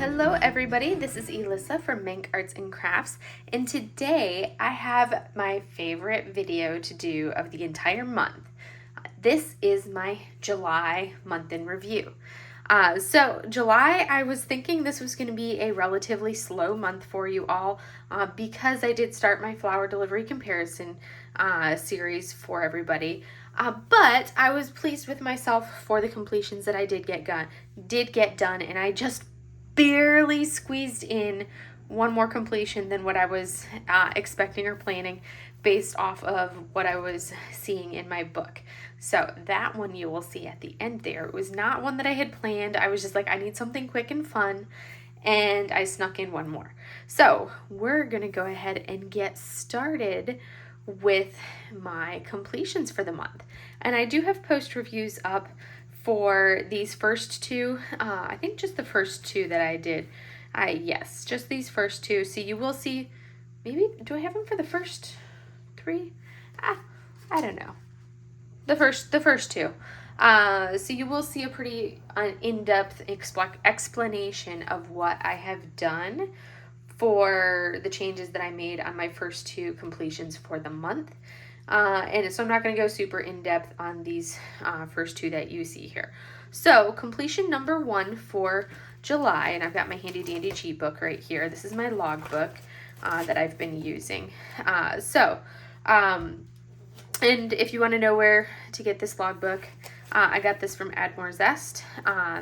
Hello everybody, this is Elissa from Mank Arts and Crafts, and today I have my favorite video to do of the entire month. This is my July month in review. So July, I was thinking this was going to be a relatively slow month for you all because I did start my flower delivery comparison series for everybody. But I was pleased with myself for the completions that I did get done, and I just barely squeezed in one more completion than what I was expecting or planning based off of what I was seeing in my book. So that one you will see at the end there. It was not one that I had planned. I was just like, I need something quick and fun, and I snuck in one more. So we're gonna go ahead and get started with my completions for the month. And I do have post reviews up for these first two. I think just the first two that I did. Yes, just these first two. So you will see, maybe, do I have them for the first three? I don't know. The first two. So you will see a pretty in-depth explanation of what I have done for the changes that I made on my first two completions for the month. And so I'm not going to go super in-depth on these first two that you see here. So completion number 1 for July, and I've got my handy dandy cheat book right here. This is my logbook that I've been using. And if you want to know where to get this logbook, I got this from Add More Zest.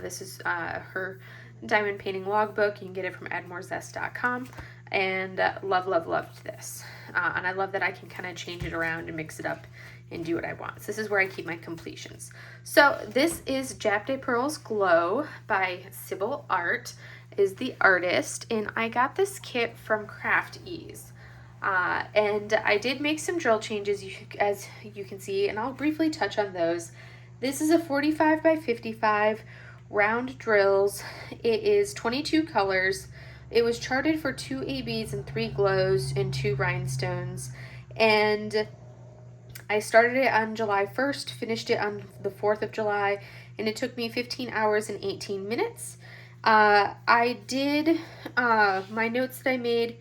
This is her diamond painting logbook. You can get it from addmorezest.com. And loved this. And I love that I can kind of change it around and mix it up and do what I want. So this is where I keep my completions. So this is Jap de Pearls Glow by Sybil Art, is the artist. And I got this kit from Craft Ease. And I did make some drill changes, as you can see, and I'll briefly touch on those. This is a 45 by 55 round drills. It is 22 colors. It was charted for 2 ABs and 3 glows and 2 rhinestones. And I started it on July 1st, finished it on the 4th of July, and it took me 15 hours and 18 minutes. I did, my notes that I made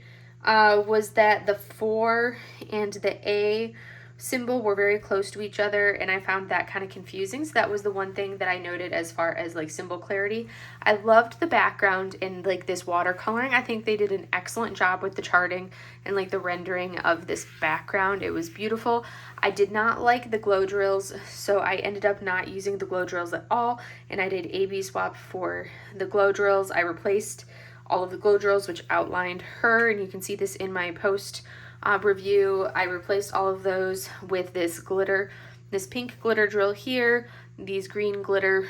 was that the 4 and the A symbol were very close to each other, and I found that kind of confusing. So that was the one thing that I noted as far as like symbol clarity. I loved the background and like this watercoloring. I think they did an excellent job with the charting and like the rendering of this background. It was beautiful. I did not like the glow drills, so I ended up not using the glow drills at all, and I did AB swap for the glow drills. I replaced all of the glow drills, which outlined her, and you can see this in my post review. I replaced all of those with this glitter, this pink glitter drill here, these green glitter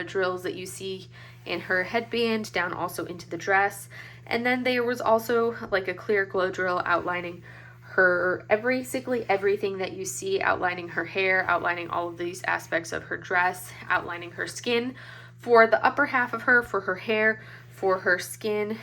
drills that you see in her headband down also into the dress, and then there was also like a clear glow drill outlining her, basically everything that you see, outlining her hair, outlining all of these aspects of her dress, outlining her skin for the upper half of her, for her hair, for her skin,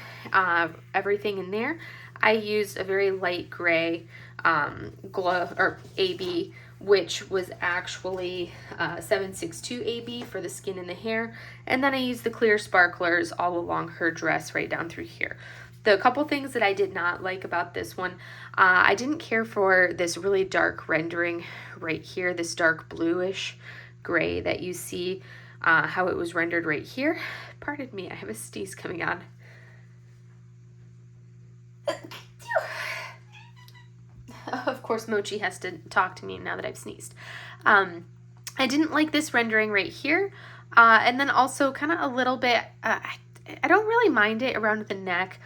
everything in there. I used a very light gray glow or AB, which was actually 762 AB for the skin and the hair, and then I used the clear sparklers all along her dress right down through here. The couple things that I did not like about this one, I didn't care for this really dark rendering right here, this dark bluish gray that you see, how it was rendered right here. Pardon me, I have a sneeze coming on. Of course, Mochi has to talk to me now that I've sneezed. I didn't like this rendering right here. And then also kind of a little bit, I don't really mind it around the neck.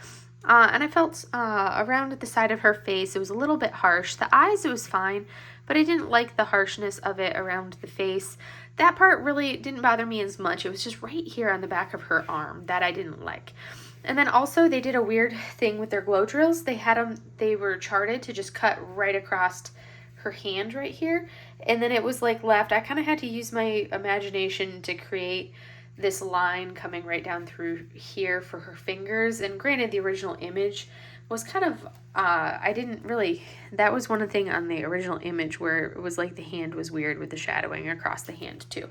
And I felt around the side of her face, it was a little bit harsh. The eyes, it was fine, but I didn't like the harshness of it around the face. That part really didn't bother me as much. It was just right here on the back of her arm that I didn't like. And then also they did a weird thing with their glow drills. They were charted to just cut right across her hand right here. And then it was like left. I kind of had to use my imagination to create this line coming right down through here for her fingers. And granted, the original image was kind of, that was one thing on the original image where it was like the hand was weird with the shadowing across the hand too.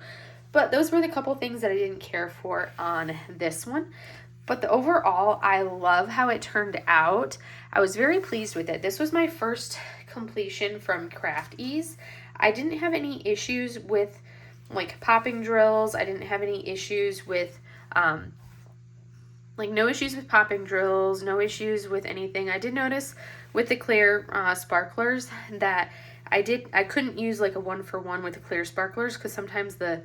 But those were the couple things that I didn't care for on this one. But overall, I love how it turned out. I was very pleased with it. This was my first completion from Craft Ease. I didn't have any issues with like popping drills. I didn't have any issues with no issues with popping drills, no issues with anything. I did notice with the clear sparklers that I couldn't use like a 1-for-1 with the clear sparklers, because sometimes the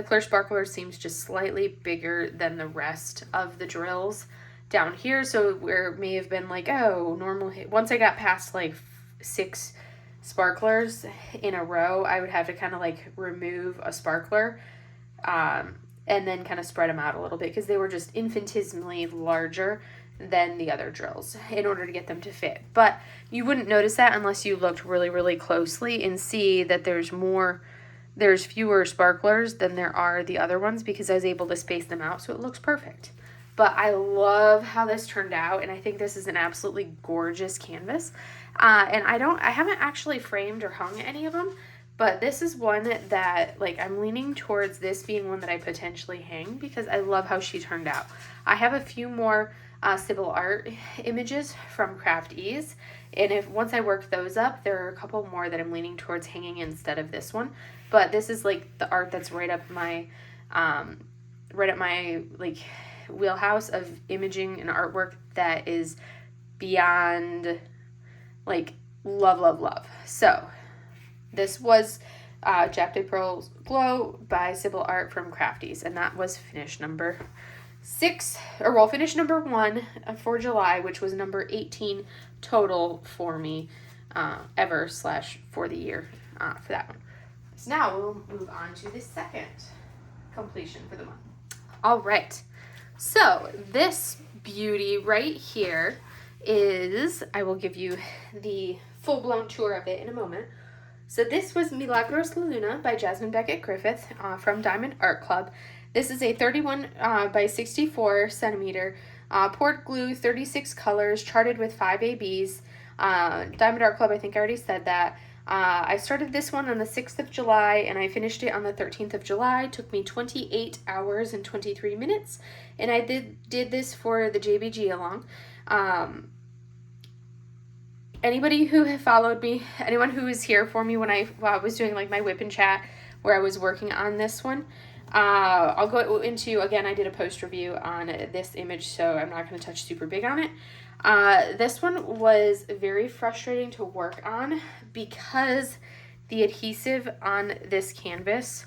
clear sparkler seems just slightly bigger than the rest of the drills down here. So where it may have been like, oh, normal, once I got past like 6 sparklers in a row, I would have to kind of like remove a sparkler and then kind of spread them out a little bit, because they were just infinitesimally larger than the other drills in order to get them to fit. But you wouldn't notice that unless you looked really, really closely and see that there's fewer sparklers than there are the other ones, because I was able to space them out so it looks perfect. But I love how this turned out, and I think this is an absolutely gorgeous canvas. And I haven't actually framed or hung any of them, but this is one that like I'm leaning towards this being one that I potentially hang, because I love how she turned out. I have a few more Sybil art images from Craft Ease, and once I work those up, there are a couple more that I'm leaning towards hanging instead of this one. But this is like the art that's right up my like wheelhouse of imaging and artwork that is beyond like love. So this was Jagged Pearls Glow by Sybil Art from Crafties, and that was finish number 6, finish number 1 for July, which was number 18 total for me ever / for the year for that one. So now we'll move on to the second completion for the month. All right, so this beauty right here is, I will give you the full-blown tour of it in a moment. So this was Milagros La Luna by Jasmine Becket-Griffith from Diamond Art Club. This is a 31 by 64 centimeter poured glue, 36 colors, charted with 5 ABs. Diamond Art Club, I think I already said that. I started this one on the 6th of July, and I finished it on the 13th of July. It took me 28 hours and 23 minutes, and I did this for the JBG along. Anybody who had followed me, anyone who was here for me when I was doing like my whip and chat where I was working on this one, I'll go into, again, I did a post review on this image, so I'm not going to touch super big on it. This one was very frustrating to work on because the adhesive on this canvas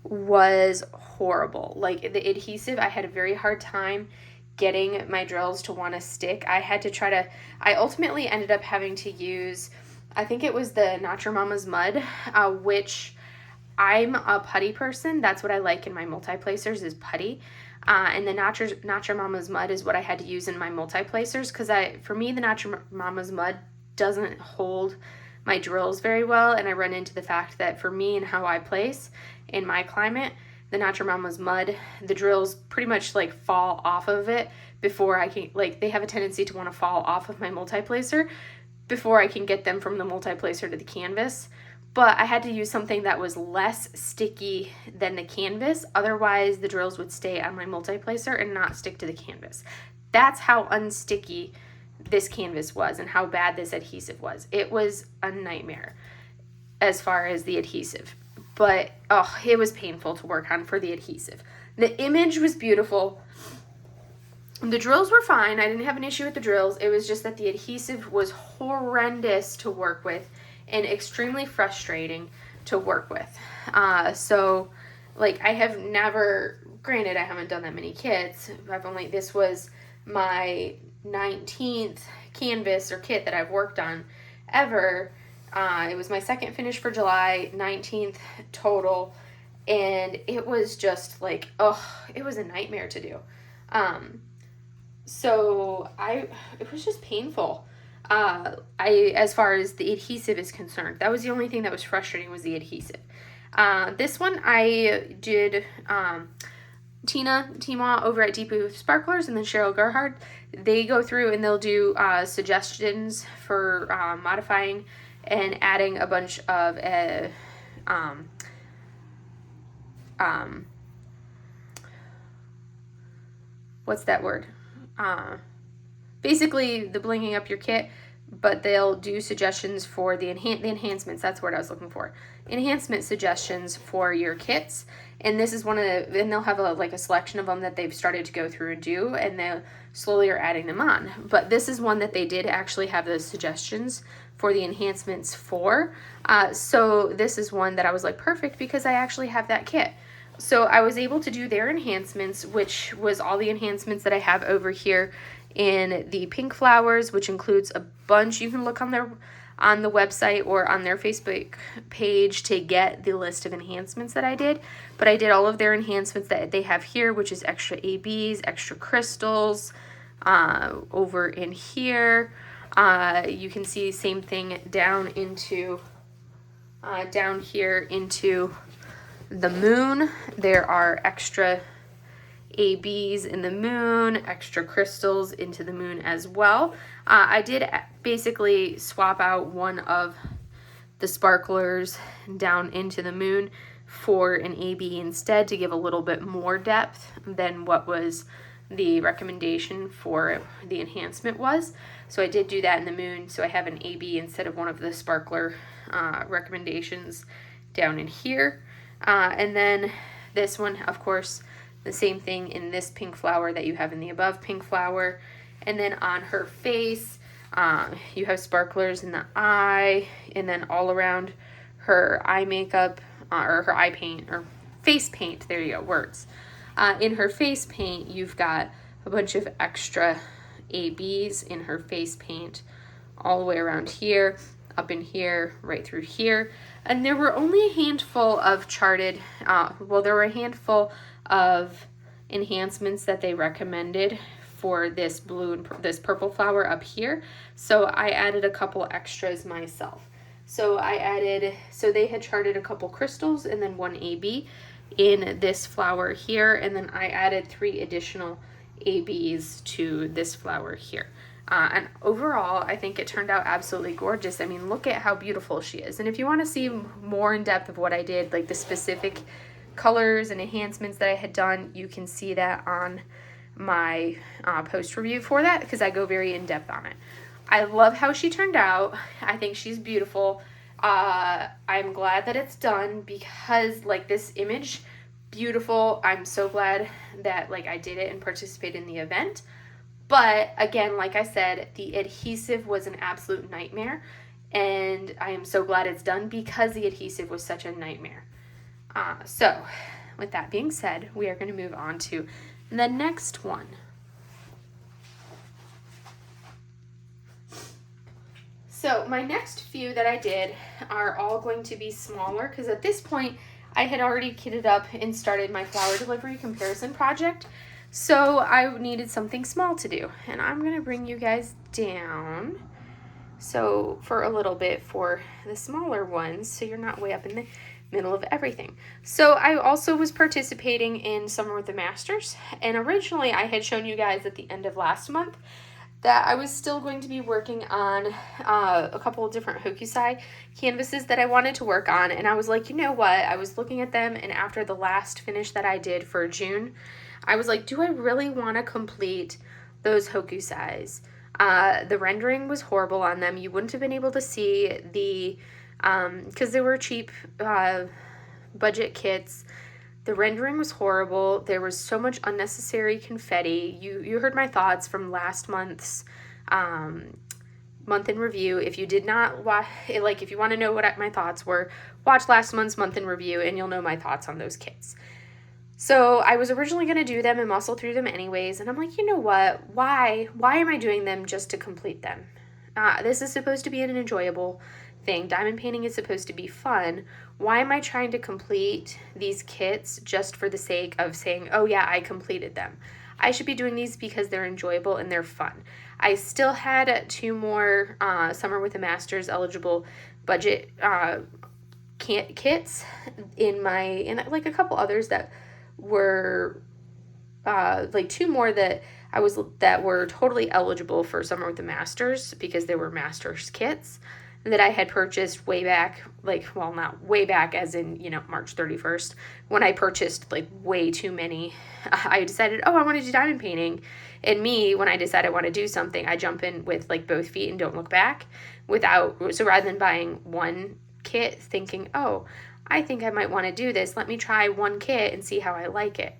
was horrible. Like the adhesive, I had a very hard time getting my drills to want to stick. I ultimately ended up having to use, I think it was the Not Your Mama's Mud, which I'm a putty person. That's what I like in my multi-placers is putty. And the Not Your Mama's Mud is what I had to use in my multi-placers, because for me, the Not Your Mama's Mud doesn't hold my drills very well, and I run into the fact that for me and how I place in my climate, the Not Your Mama's Mud, the drills pretty much like fall off of it before I can, like they have a tendency to want to fall off of my multi-placer before I can get them from the multi-placer to the canvas. But I had to use something that was less sticky than the canvas, otherwise the drills would stay on my multi-placer and not stick to the canvas. That's how unsticky this canvas was and how bad this adhesive was. It was a nightmare as far as the adhesive. But, it was painful to work on for the adhesive. The image was beautiful. The drills were fine. I didn't have an issue with the drills. It was just that the adhesive was horrendous to work with and extremely frustrating to work with. So, like, I have never, granted, I haven't done that many kits. This was my 19th canvas or kit that I've worked on ever. It was my second finish for July, 19th total, and it was just like, it was a nightmare to do. So it was just painful. As far as the adhesive is concerned, that was the only thing that was frustrating, was the adhesive. This one I did, Tina Tima over at Deep Blue Sparklers, and then Cheryl Gerhard, they go through and they'll do suggestions for modifying and adding a bunch of what's that word? basically the blinging up your kit, but they'll do suggestions for the enhancements. That's what I was looking for. Enhancement suggestions for your kits. And this is one of the, and they'll have a selection of them that they've started to go through and do, and they slowly are adding them on. But this is one that they did actually have those suggestions for the enhancements for. So this is one that I was like, perfect, because I actually have that kit. So I was able to do their enhancements, which was all the enhancements that I have over here in the pink flowers, which includes a bunch. You can look on the website or on their Facebook page to get the list of enhancements that I did. But I did all of their enhancements that they have here, which is extra ABs, extra crystals, over in here. You can see same thing down into down here into the moon. There are extra ABs in the moon, extra crystals into the moon as well. I did basically swap out one of the sparklers down into the moon for an AB instead to give a little bit more depth than what was the recommendation for the enhancement was. So I did do that in the moon. So I have an AB instead of one of the sparkler recommendations down in here. And then this one, of course, the same thing in this pink flower that you have in the above pink flower. And then on her face, you have sparklers in the eye, and then all around her eye makeup, or her eye paint, or face paint, there you go, words. In her face paint, you've got a bunch of extra ABs in her face paint all the way around here, up in here, right through here. And there were only a handful of charted, there were a handful of enhancements that they recommended for this blue and this purple flower up here. So I added a couple extras myself. So they had charted a couple crystals and then one AB in this flower here, and then I added 3 additional ABs to this flower here. And overall, I think it turned out absolutely gorgeous. I mean, look at how beautiful she is. And if you want to see more in depth of what I did, like the specific colors and enhancements that I had done, you can see that on my post review for that, because I go very in depth on it. I love how she turned out. I think she's beautiful. I'm glad that it's done, because like this image, beautiful. I'm so glad that like I did it and participated in the event. But again, like I said, the adhesive was an absolute nightmare, and I am so glad it's done because the adhesive was such a nightmare. So with that being said, we are going to move on to the next one. So my next few that I did are all going to be smaller, because at this point I had already kitted up and started my flower delivery comparison project. So I needed something small to do, and I'm going to bring you guys down so for a little bit for the smaller ones, so you're not way up in the middle of everything. So I also was participating in Summer with the Masters, and originally I had shown you guys at the end of last month that I was still going to be working on a couple of different Hokusai canvases that I wanted to work on, and I was like, you know what, I was looking at them, and after the last finish that I did for June, I was like, do I really want to complete those Hokusais? The rendering was horrible on them. You wouldn't have been able to see the, because they were cheap budget kits. The rendering was horrible. There was so much unnecessary confetti. You heard my thoughts from last month's month in review. If you did not watch, like if you want to know what my thoughts were, watch last month's month in review and you'll know my thoughts on those kits. So I was originally going to do them and muscle through them anyways, and I'm like, you know what, why am I doing them just to complete them? This is supposed to be an enjoyable thing. Diamond painting is supposed to be fun. Why am I trying to complete these kits just for the sake of saying, oh yeah, I completed them? I should be doing these because they're enjoyable and they're fun. I still had 2 more Summer with the Masters eligible budget kits in like a couple others that were like 2 more that were totally eligible for Summer with the Masters because they were Masters kits that I had purchased way back, like, well, not way back as in, March 31st, when I purchased, like, way too many. I decided, I want to do diamond painting. And me, when I decide I want to do something, I jump in with, like, both feet and don't look back so rather than buying one kit thinking, I think I might want to do this. Let me try one kit and see how I like it.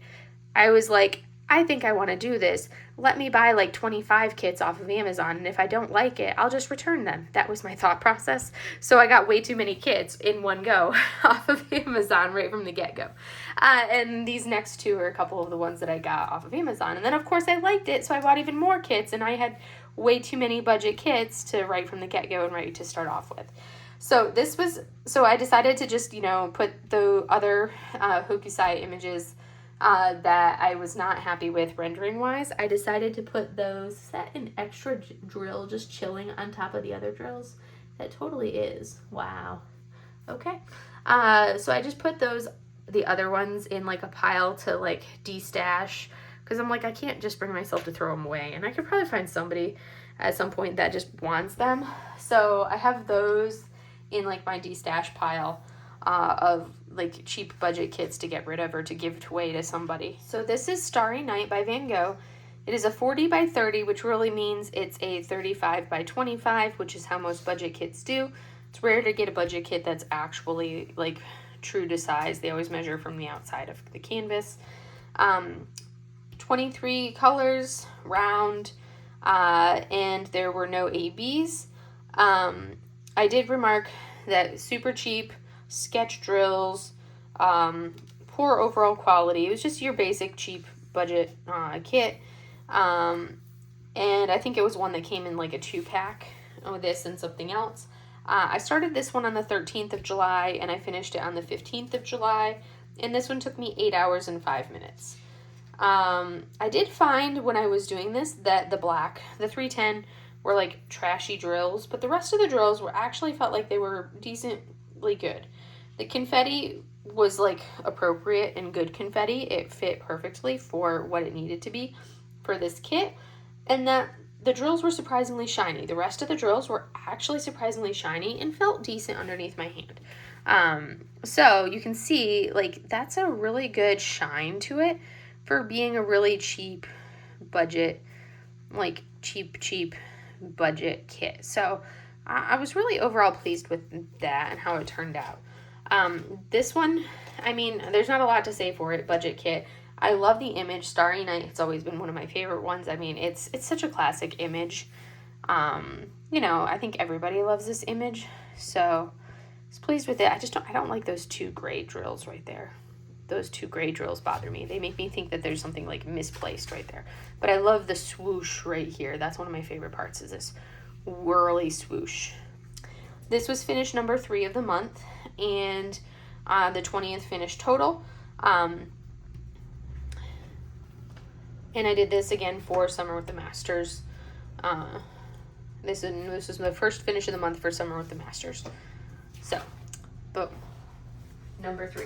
I was like, I think I want to do this. Let me buy like 25 kits off of Amazon, and if I don't like it, I'll just return them. That was my thought process. So I got way too many kits in one go off of Amazon right from the get-go. And these next two are a couple of the ones that I got off of Amazon. And then, of course, I liked it, so I bought even more kits, and I had way too many budget kits to right from the get-go and ready to start off with. So I decided to just, put the other Hokusai images that I was not happy with rendering-wise. I decided to put those, set an extra drill just chilling on top of the other drills. That totally is. Wow. Okay. So I just put the other ones in like a pile to like de-stash, because I'm like, I can't just bring myself to throw them away, and I could probably find somebody at some point that just wants them. So I have those in like my de-stash pile of like cheap budget kits to get rid of or to give away to somebody. So this is Starry Night by Van Gogh. It is a 40 by 30, which really means it's a 35 by 25, which is how most budget kits do. It's rare to get a budget kit that's actually like true to size. They always measure from the outside of the canvas. 23 colors, round, and there were no ABs. I did remark that super cheap sketch drills, poor overall quality. It was just your basic cheap budget kit. And I think it was one that came in like a 2-pack with this and something else. I started this one on the 13th of July and I finished it on the 15th of July. And this one took me 8 hours and 5 minutes. I did find when I was doing this that the 310 were like trashy drills, but the rest of the drills actually felt like they were decently good. The confetti was like appropriate and good confetti. It fit perfectly for what it needed to be for this kit, and that the drills were surprisingly shiny. The rest of the drills were actually surprisingly shiny and felt decent underneath my hand. So you can see like that's a really good shine to it for being a really cheap budget, like cheap budget kit. So I was really overall pleased with that and how it turned out. This one, I mean, there's not a lot to say for it, budget kit. I love the image, Starry Night. It's always been one of my favorite ones. I mean, it's such a classic image. I think everybody loves this image, so I was pleased with it. I don't like those two gray drills right there. Those two gray drills bother me. They make me think that there's something like misplaced right there. But I love the swoosh right here. That's one of my favorite parts, is this whirly swoosh. This was finish number 3 of the month, and the 20th finish total. And I did this again for Summer with the Masters. This was the first finish of the month for Summer with the Masters. So, boom. Number 3.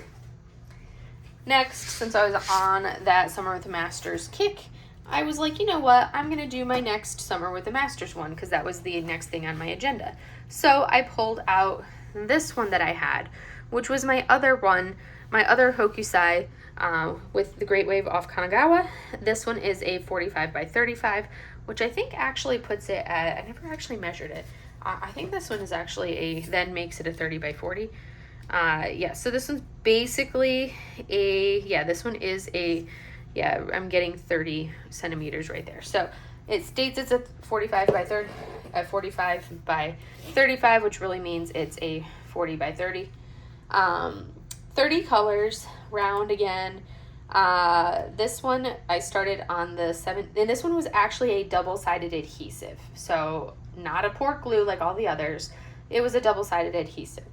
Next, since I was on that Summer with the Masters kick, I was like, you know what? I'm going to do my next Summer with the Masters one, because that was the next thing on my agenda. So I pulled out this one that I had, which was my other one, my other Hokusai with the Great Wave off Kanagawa. This one is a 45 by 35, which I think actually puts it at, I never actually measured it. I think this one is actually then makes it a 30 by 40. So this one's basically this one is I'm getting 30 centimeters right there. So it states it's a 45 by 30, 45 by 35, which really means it's a 40 by 30. 30 colors, round again. This one I started on the 7th, and this one was actually a double-sided adhesive. So not a pork glue like all the others. It was a double-sided adhesive.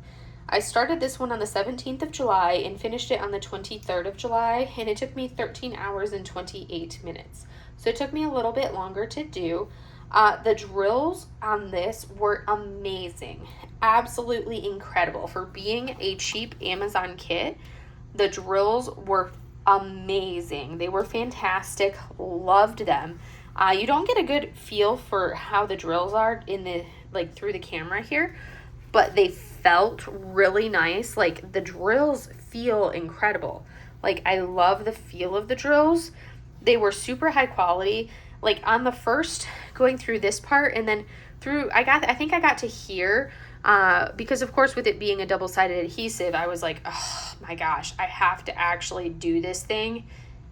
I started this one on the 17th of July and finished it on the 23rd of July, and it took me 13 hours and 28 minutes. So it took me a little bit longer to do. The drills on this were amazing. Absolutely incredible. For being a cheap Amazon kit, the drills were amazing. They were fantastic. Loved them. You don't get a good feel for how the drills are through the camera here, but they felt really nice. Like, the drills feel incredible. Like, I love the feel of the drills. They were super high quality. Like, on the first, going through this part, and then through, I think I got to here, because of course with it being a double-sided adhesive, I was like, oh my gosh, I have to actually do this thing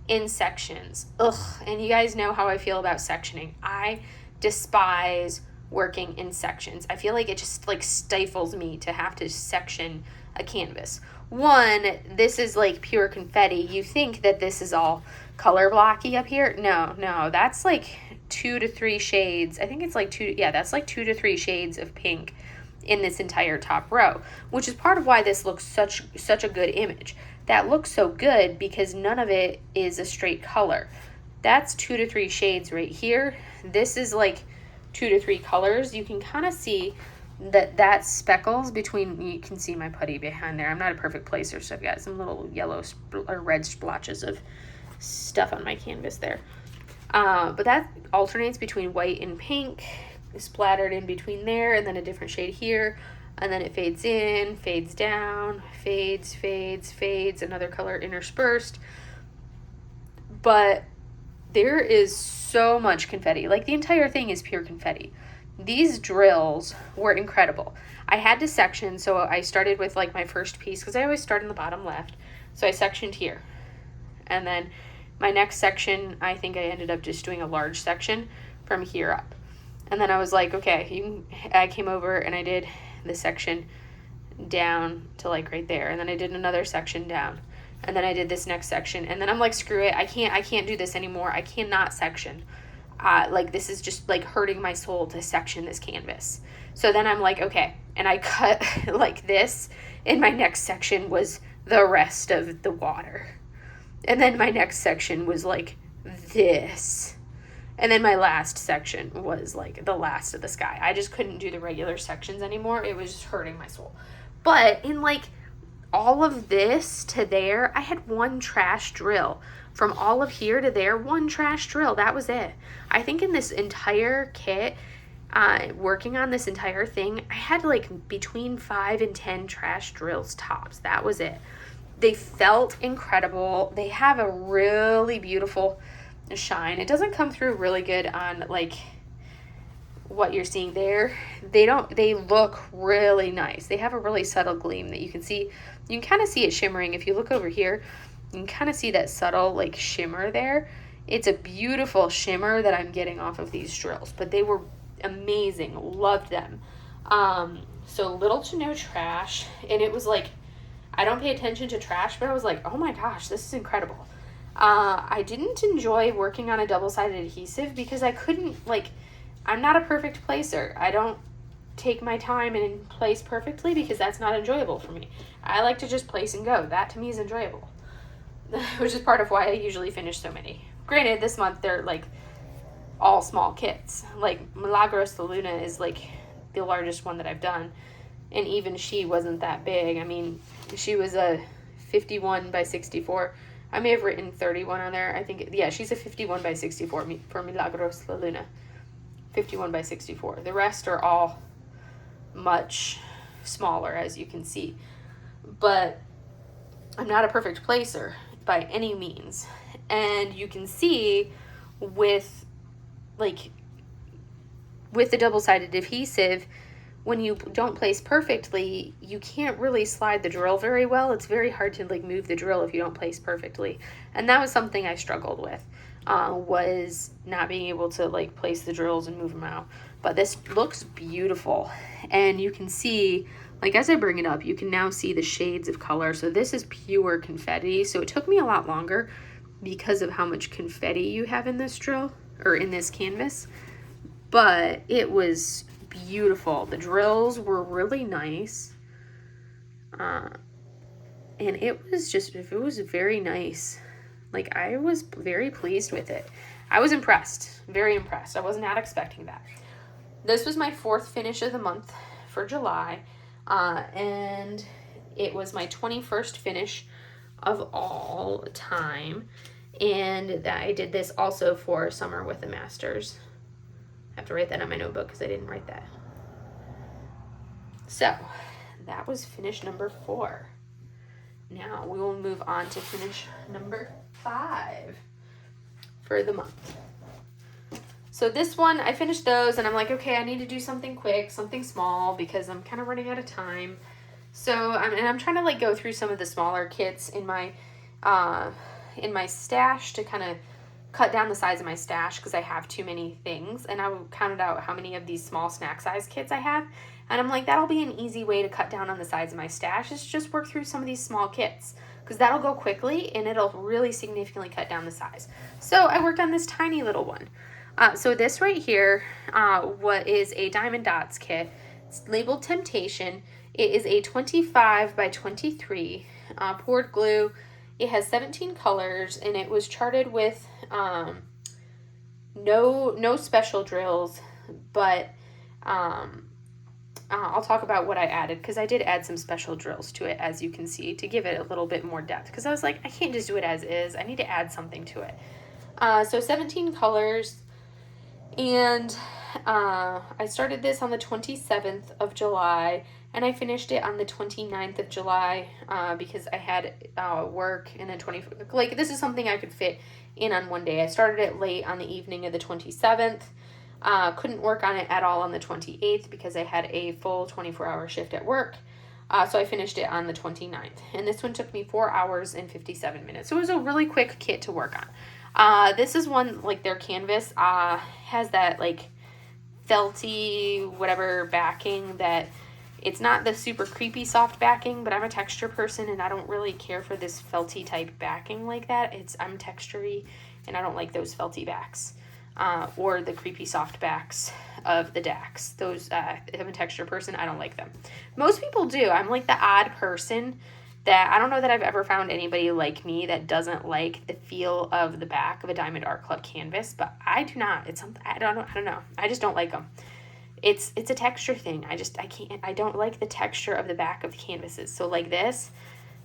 in sections. Ugh. And you guys know how I feel about sectioning. I despise working in sections. I feel like it just like stifles me to have to section a canvas. One, this is like pure confetti. You think that this is all color blocky up here? No, that's like 2 to 3 shades. I think it's like that's like 2 to 3 shades of pink in this entire top row, which is part of why this looks such a good image. That looks so good because none of it is a straight color. That's 2 to 3 shades right here. This is like 2 to 3 colors. You can kind of see that speckles between, you can see my putty behind there. I'm not a perfect placer, so I've got some little yellow or red splotches of stuff on my canvas there. But that alternates between white and pink, splattered in between there, and then a different shade here. And then it fades in, fades down, fades, another color interspersed. But there is so much confetti. Like, the entire thing is pure confetti. These drills were incredible. I had to section, so I started with like my first piece, because I always start in the bottom left. So I sectioned here. And then my next section, I think I ended up just doing a large section from here up. And then I was like, okay, I came over and I did the section down to like right there, and then I did another section down, and then I did this next section, and then I'm like, screw it, I can't do this anymore. I cannot section. Like, this is just like hurting my soul to section this canvas. So then I'm like, okay, and I cut like this, and my next section was the rest of the water, and then my next section was like this. And then my last section was like the last of the sky. I just couldn't do the regular sections anymore. It was just hurting my soul. But in like all of this to there, I had one trash drill. From all of here to there, one trash drill. That was it. I think in this entire kit, working on this entire thing, I had like between 5 and 10 trash drills tops. That was it. They felt incredible. They have a really beautiful shine. It doesn't come through really good on like what you're seeing there. They look really nice. They have a really subtle gleam that you can see. You can kind of see it shimmering. If you look over here, you can kind of see that subtle like shimmer there. It's a beautiful shimmer that I'm getting off of these drills, but they were amazing. Loved them. So little to no trash, and it was like, I don't pay attention to trash, but I was like, oh my gosh, this is incredible. I didn't enjoy working on a double-sided adhesive because I couldn't, like, I'm not a perfect placer. I don't take my time and place perfectly because that's not enjoyable for me. I like to just place and go. That to me is enjoyable, which is part of why I usually finish so many. Granted, this month they're like all small kits. Like, Milagros La Luna is like the largest one that I've done, and even she wasn't that big. I mean, she was a 51 by 64. I may have written 31 on there. I think, yeah, she's a 51 by 64 for Milagros La Luna. 51 by 64. The rest are all much smaller, as you can see. But I'm not a perfect placer by any means. And you can see with the double-sided adhesive, when you don't place perfectly, you can't really slide the drill very well. It's very hard to like move the drill if you don't place perfectly. And that was something I struggled with, was not being able to like place the drills and move them out. But this looks beautiful. And you can see, like, as I bring it up, you can now see the shades of color. So this is pure confetti. So it took me a lot longer because of how much confetti you have in this drill, or in this canvas. But it was beautiful. The drills were really nice. And it was very nice. Like, I was very pleased with it. I was impressed. Very impressed. I was not expecting that. This was my 4th finish of the month for July. And it was my 21st finish of all time. And I did this also for Summer with the Masters. I have to write that on my notebook because I didn't write that. So that was finish number 4. Now we will move on to finish number 5 for the month. So this one, I finished those and I'm like, okay, I need to do something quick, something small, because I'm kind of running out of time. So I'm trying to like go through some of the smaller kits in my stash to kind of cut down the size of my stash because I have too many things. And I counted out how many of these small snack size kits I have. And I'm like, that'll be an easy way to cut down on the size of my stash, is just work through some of these small kits, because that'll go quickly and it'll really significantly cut down the size. So I worked on this tiny little one. So this right here, what is a Diamond Dots kit. It's labeled Temptation. It is a 25 by 23 poured glue. It has 17 colors, and it was charted with no special drills, but I'll talk about what I added, because I did add some special drills to it, as you can see, to give it a little bit more depth, because I was like, I can't just do it as is. I need to add something to it. So 17 colors. And I started this on the 27th of July, and I finished it on the 29th of July because I had work, and then like this is something I could fit in on one day. I started it late on the evening of the 27th. Couldn't work on it at all on the 28th because I had a full 24-hour shift at work. So I finished it on the 29th. And this one took me 4 hours and 57 minutes. So it was a really quick kit to work on. This is one, like their canvas, has that like felty, whatever backing that it's not the super creepy soft backing, but I'm a texture person and I don't really care for this felty type backing like that. I'm textury and I don't like those felty backs, or the creepy soft backs of the DACs. Those, I'm a texture person. I don't like them. Most people do. I'm like the odd person that I don't know that I've ever found anybody like me that doesn't like the feel of the back of a Diamond Art Club canvas, but I do not. It's something I don't know. I just don't like them. It's a texture thing. I don't like the texture of the back of the canvases. So like this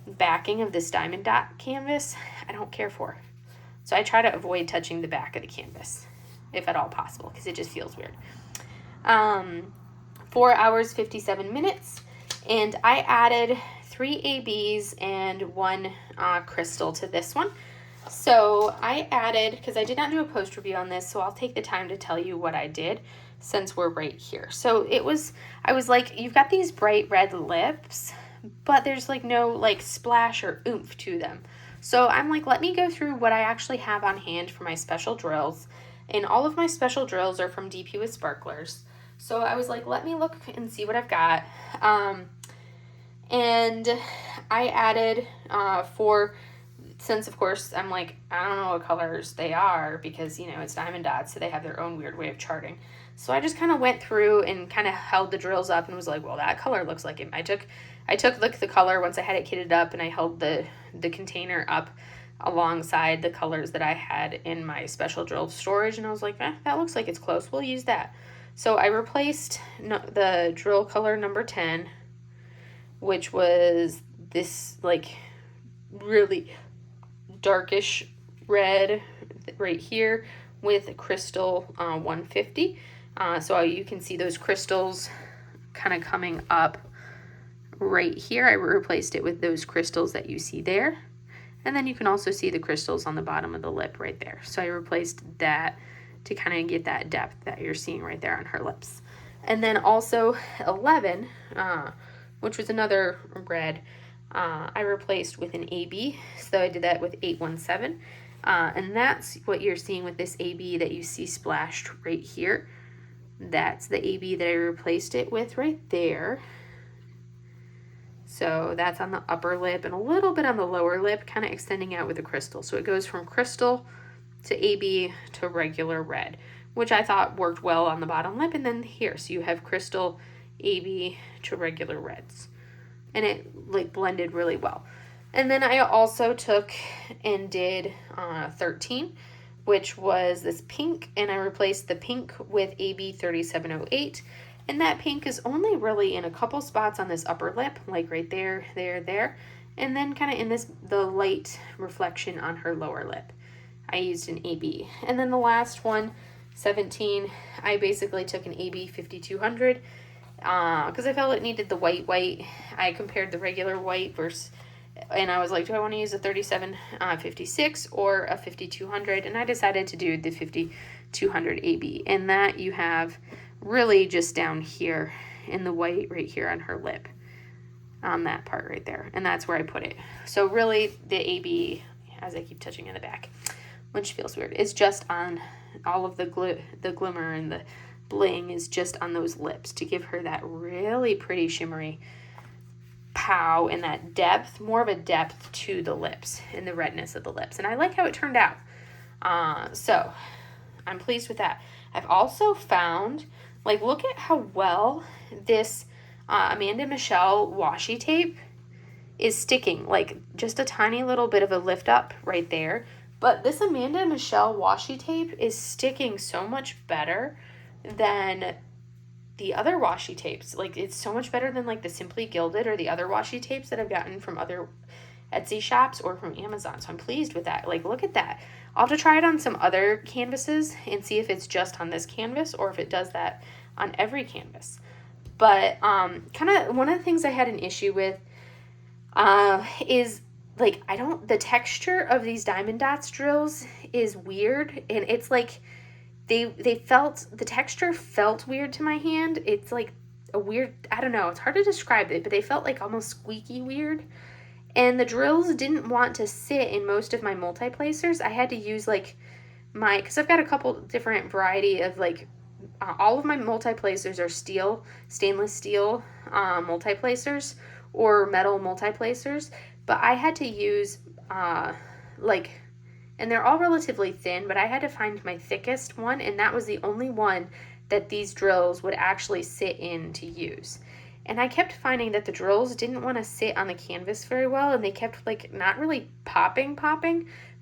backing of this Diamond Dot canvas, I don't care for. So I try to avoid touching the back of the canvas if at all possible, because it just feels weird. 4 hours 57 minutes, and I added 3 ABs and 1 crystal to this one. So I added, because I did not do a post review on this, so I'll take the time to tell you what I did since we're right here. So I was like, you've got these bright red lips, but there's like no like splash or oomph to them. So I'm like, let me go through what I actually have on hand for my special drills. And all of my special drills are from DP with Sparklers. So I was like, let me look and see what I've got. And I added since of course I'm like, I don't know what colors they are, because you know it's Diamond Dots, so they have their own weird way of charting. So I just kind of went through and kind of held the drills up and was like, well, that color looks like it. I took the color once I had it kitted up, and I held the container up alongside the colors that I had in my special drill storage, and I was like, that looks like it's close. We'll use that. So I replaced the drill color number 10, which was this like really darkish red right here, with crystal 150. So you can see those crystals kind of coming up right here. I replaced it with those crystals that you see there. And then you can also see the crystals on the bottom of the lip right there. So I replaced that to kind of get that depth that you're seeing right there on her lips. And then also 11, which was another red, I replaced with an AB. So I did that with 817. And that's what you're seeing with this AB that you see splashed right here. That's the AB that I replaced it with right there. So that's on the upper lip and a little bit on the lower lip, kind of extending out with the crystal. So it goes from crystal to AB to regular red, which I thought worked well on the bottom lip. And then here, so you have crystal, AB to regular reds. And it like blended really well. And then I also took and did 13, which was this pink, and I replaced the pink with AB 3708. And that pink is only really in a couple spots on this upper lip, like right there, there, and then kind of in the light reflection on her lower lip. I used an AB. And then the last one, 17, I basically took an AB 5200, because I felt it needed the white. I compared the regular white versus, and I was like, do I want to use a 3756 or a 5200? And I decided to do the 5200 AB. And that you have really just down here in the white right here on her lip, on that part right there. And that's where I put it. So really the AB, as I keep touching in the back, which feels weird, is just on all of the glimmer and the bling is just on those lips to give her that really pretty shimmery pow and that depth, more of a depth to the lips and the redness of the lips. And I like how it turned out. So I'm pleased with that. I've also found, like, look at how well this Amanda Michelle washi tape is sticking. Like, just a tiny little bit of a lift up right there. But this Amanda Michelle washi tape is sticking so much better than the other washi tapes. Like, it's so much better than, like, the Simply Gilded or the other washi tapes that I've gotten from other Etsy shops or from Amazon. So I'm pleased with that. Like, look at that. I'll have to try it on some other canvases and see if it's just on this canvas or if it does that on every canvas. But kind of one of the things I had an issue with is, like, the texture of these diamond dots drills is weird. And it's like, the texture felt weird to my hand. It's like a weird, I don't know, it's hard to describe it, but they felt like almost squeaky weird. And the drills didn't want to sit in most of my multi-placers. I had to use, like, because I've got a couple different variety of, like, all of my multi-placers are stainless steel multi-placers or metal multi-placers. But I had to use, and they're all relatively thin, but I had to find my thickest one, and that was the only one that these drills would actually sit in to use. And I kept finding that the drills didn't want to sit on the canvas very well, and they kept, like, not really popping,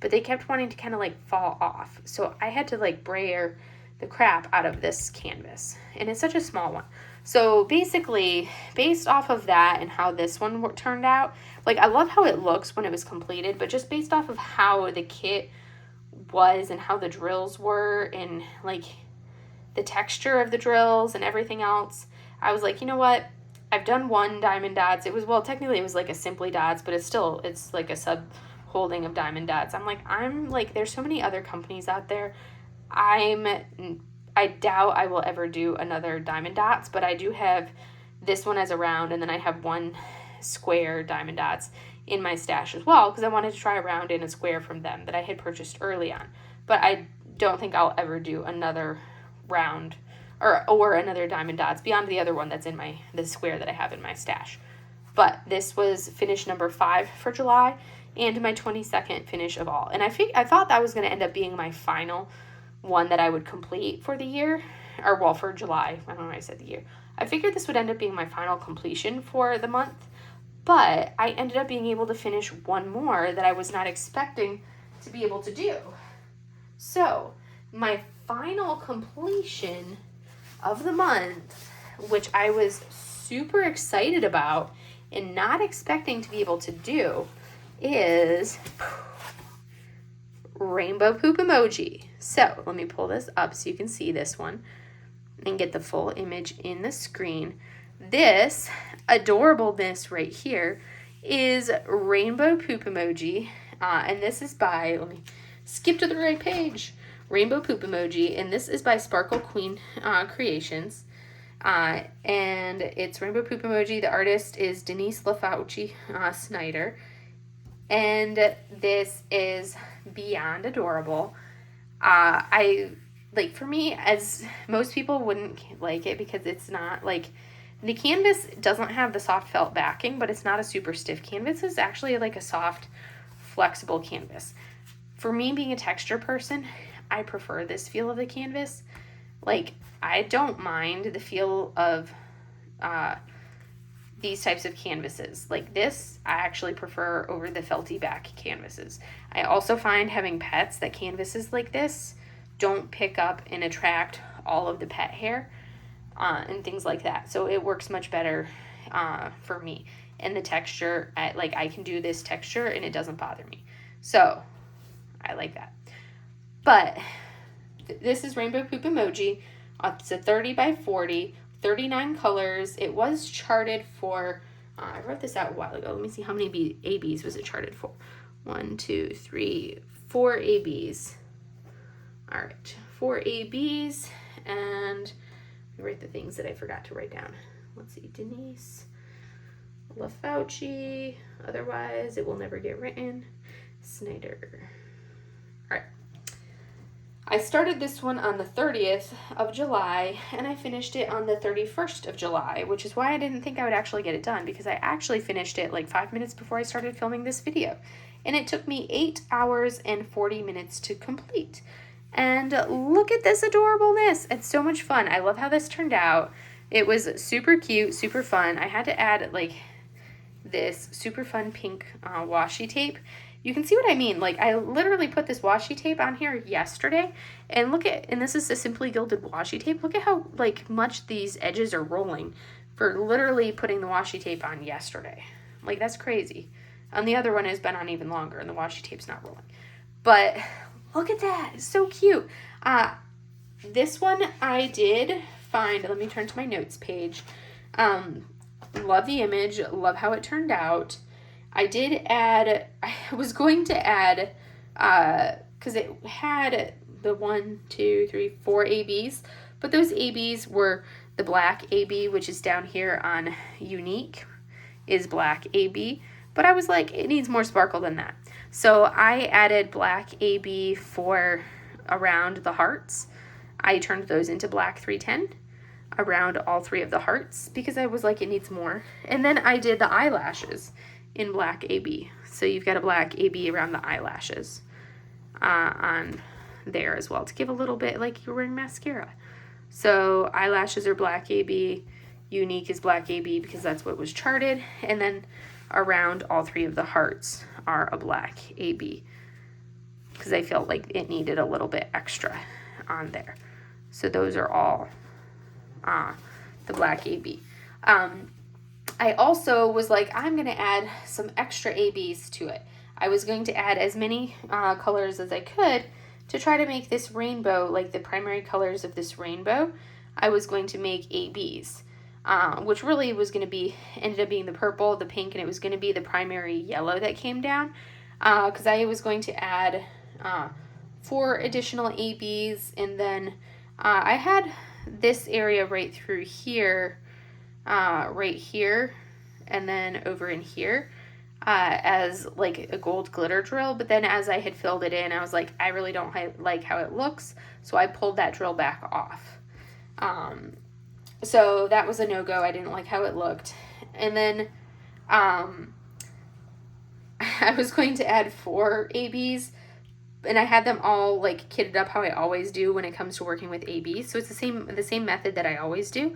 but they kept wanting to kind of, like, fall off. So I had to, like, brayer the crap out of this canvas, and it's such a small one. So basically, based off of that and how this one turned out, like, I love how it looks when it was completed, but just based off of how the kit was and how the drills were and, like, the texture of the drills and everything else, I was like, you know what? I've done one diamond dots. Technically it was like a Simply Dots, but it's like a sub holding of diamond dots. I'm like, there's so many other companies out there. I doubt I will ever do another diamond dots, but I do have this one as a round, and then I have one square diamond dots in my stash as well, because I wanted to try a round and a square from them that I had purchased early on. But I don't think I'll ever do another round or another diamond dots beyond the other one that's in the square that I have in my stash. But this was finish number 5 for July and my 22nd finish of all. And I thought that was going to end up being my final one that I would complete for the year, or well, for July. I don't know why I said the year. I figured this would end up being my final completion for the month, but I ended up being able to finish one more that I was not expecting to be able to do. So my final completion of the month, which I was super excited about and not expecting to be able to do, is Rainbow Poop Emoji. So let me pull this up so you can see this one and get the full image in the screen. This adorableness right here is Rainbow Poop Emoji, and this is by, let me skip to the right page, Rainbow Poop Emoji, and this is by Sparkle Queen Creations, and it's Rainbow Poop Emoji. The artist is Denise LaFauci Snyder, and this is beyond adorable. For me, as most people wouldn't like it because it's not, like, the canvas doesn't have the soft felt backing, but it's not a super stiff canvas. It's actually like a soft, flexible canvas. For me, being a texture person, I prefer this feel of the canvas. Like, I don't mind the feel of these types of canvases. Like this, I actually prefer over the felty back canvases. I also find having pets that canvases like this don't pick up and attract all of the pet hair and things like that. So it works much better for me. And the texture, I can do this texture and it doesn't bother me. So I like that. But this is Rainbow Poop Emoji. It's a 30 by 40 39 colors. It was charted for, I wrote this out a while ago. Let me see how many ABs was it charted for. 1, 2, 3, 4 ABs. All right, 4 ABs, and I write the things that I forgot to write down. Let's see, Denise LaFauci, otherwise it will never get written. Snyder. All right. I started this one on the 30th of July, and I finished it on the 31st of July, which is why I didn't think I would actually get it done, because I actually finished it like 5 minutes before I started filming this video. And it took me 8 hours and 40 minutes to complete. And look at this adorableness. It's so much fun. I love how this turned out. It was super cute, super fun. I had to add like this super fun pink washi tape. You can see what I mean. Like, I literally put this washi tape on here yesterday, and look at, and this is the Simply Gilded washi tape. Look at how like much these edges are rolling for literally putting the washi tape on yesterday. Like, that's crazy. And the other one has been on even longer, and the washi tape's not rolling. But look at that. It's so cute. This one I did find, let me turn to my notes page. Love the image. Love how it turned out. I did add, I was going to add, because it had the 1, 2, 3, 4 ABs, but those ABs were the black AB, which is down here on Unique, is black AB. But I was like, it needs more sparkle than that. So I added black AB for around the hearts. I turned those into black 310 around all 3 of the hearts because I was like, it needs more. And then I did the eyelashes in black AB. So you've got a black AB around the eyelashes on there as well to give a little bit like you're wearing mascara. So eyelashes are black AB. Unique is black AB because that's what was charted. And then around all 3 of the hearts are a black AB because I felt like it needed a little bit extra on there. So those are all the black AB. I also was like, I'm going to add some extra ABs to it. I was going to add as many colors as I could to try to make this rainbow, like the primary colors of this rainbow, I was going to make ABs. Which really was going to be, ended up being the purple, the pink, and it was going to be the primary yellow that came down. Because I was going to add 4 additional ABs, and then I had this area right through here, right here, and then over in here as like a gold glitter drill. But then as I had filled it in, I was like, I really don't like how it looks, so I pulled that drill back off. So that was a no-go. I didn't like how it looked. And then I was going to add 4 ABs, and I had them all like kitted up how I always do when it comes to working with ABs. So it's the same method that I always do.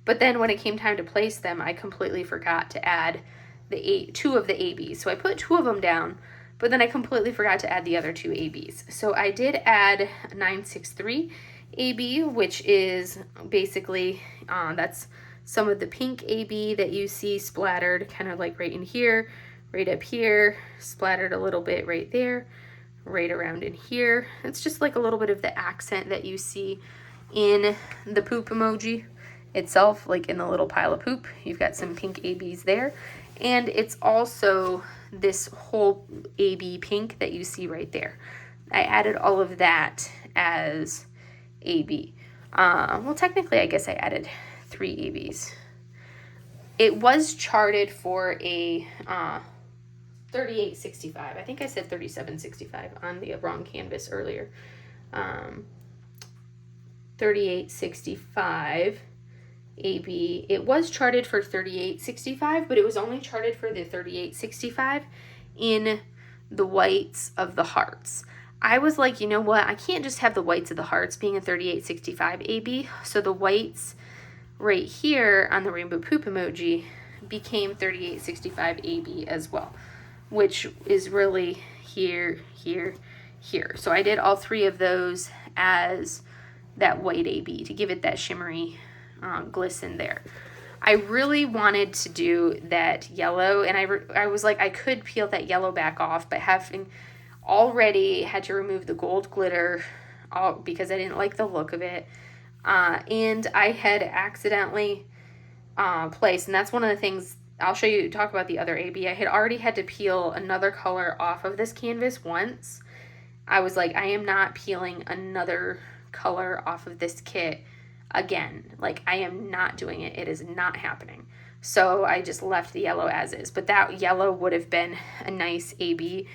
But then when it came time to place them, I completely forgot to add the 2 of the ABs. So I put 2 of them down, but then I completely forgot to add the other 2 ABs. So I did add 963 AB, which is basically, that's some of the pink AB that you see splattered kind of like right in here, right up here, splattered a little bit right there, right around in here. It's just like a little bit of the accent that you see in the poop emoji itself, like in the little pile of poop. You've got some pink ABs there. And it's also this whole AB pink that you see right there. I added all of that as AB. Well, technically, I guess I added 3 ABs. It was charted for a 3865. I think I said 3765 on the wrong canvas earlier. 3865 AB. It was charted for 3865, but it was only charted for the 3865 in the whites of the hearts. I was like, you know what? I can't just have the whites of the hearts being a 3865 AB. So the whites right here on the rainbow poop emoji became 3865 AB as well, which is really here, here, here. So I did all 3 of those as that white AB to give it that shimmery glisten there. I really wanted to do that yellow, and I was like, I could peel that yellow back off, but having already had to remove the gold glitter because I didn't like the look of it. And I had accidentally placed, and that's one of the things I'll show you, talk about the other AB. I had already had to peel another color off of this canvas once. I was like, I am not peeling another color off of this kit again. Like, I am not doing it. It is not happening. So I just left the yellow as is. But that yellow would have been a nice AB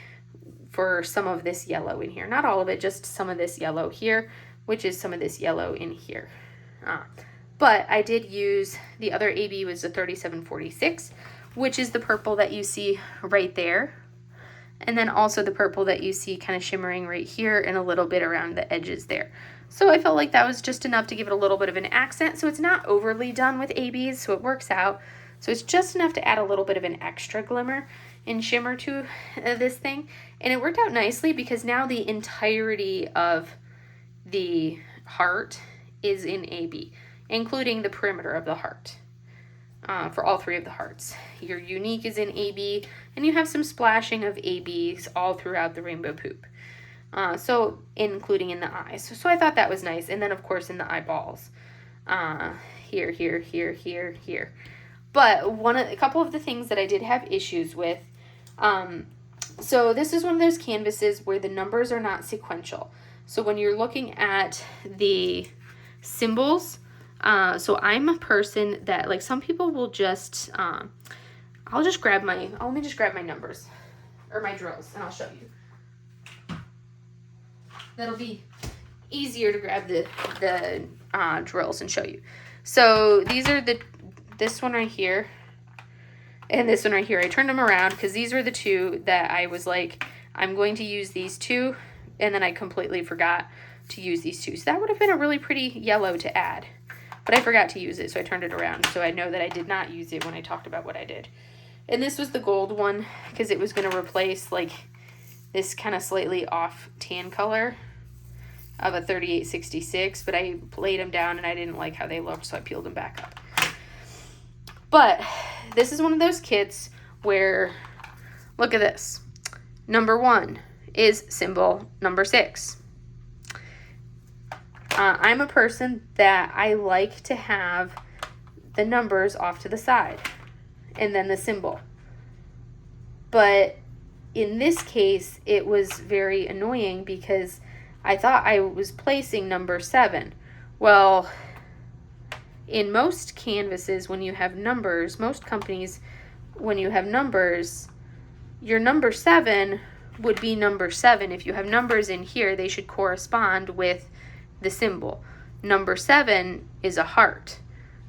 for some of this yellow in here. Not all of it, just some of this yellow here, which is some of this yellow in here. But I did use, the other AB was the 3746, which is the purple that you see right there. And then also the purple that you see kind of shimmering right here and a little bit around the edges there. So I felt like that was just enough to give it a little bit of an accent. So it's not overly done with ABs, so it works out. So it's just enough to add a little bit of an extra glimmer and shimmer to this thing. And it worked out nicely because now the entirety of the heart is in AB, including the perimeter of the heart. For all three of the hearts. Your unique is in AB, and you have some splashing of ABs all throughout the rainbow poop. So including in the eyes. So I thought that was nice. And then of course in the eyeballs. Here, here, here, here, here. But a couple of the things that I did have issues with, so this is one of those canvases where the numbers are not sequential. So when you're looking at the symbols, so I'm a person that, like, some people will just, let me just grab my numbers, or my drills, and I'll show you. That'll be easier to grab the drills and show you. So these are this one right here, and this one right here. I turned them around because these were the two that I was like, I'm going to use these two, and then I completely forgot to use these two. So that would have been a really pretty yellow to add. But I forgot to use it, so I turned it around. So I know that I did not use it when I talked about what I did. And this was the gold one, because it was going to replace, like, this kind of slightly off tan color of a 3866. But I laid them down, and I didn't like how they looked, so I peeled them back up. But this is one of those kits where, look at this. Number 1 is symbol number 6. I'm a person that I like to have the numbers off to the side and then the symbol. But in this case, it was very annoying because I thought I was placing number 7. Well, in most canvases, when you have numbers, most companies, when you have numbers, your number 7 would be number 7. If you have numbers in here, they should correspond with the symbol. Number 7 is a heart,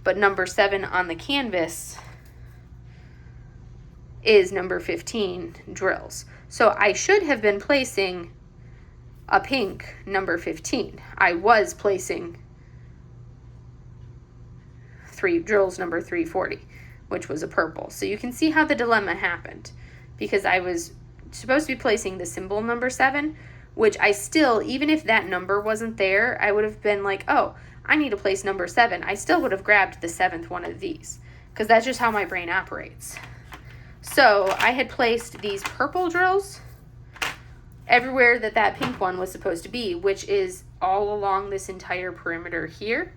but number 7 on the canvas is number 15 drills. So I should have been placing a pink number 15. I was placing 3 drills number 340, which was a purple. So you can see how the dilemma happened, because I was supposed to be placing the symbol number 7, which I still, even if that number wasn't there, I would have been like, oh, I need to place number 7. I still would have grabbed the 7th one of these, because that's just how my brain operates. So I had placed these purple drills everywhere that pink one was supposed to be, which is all along this entire perimeter here,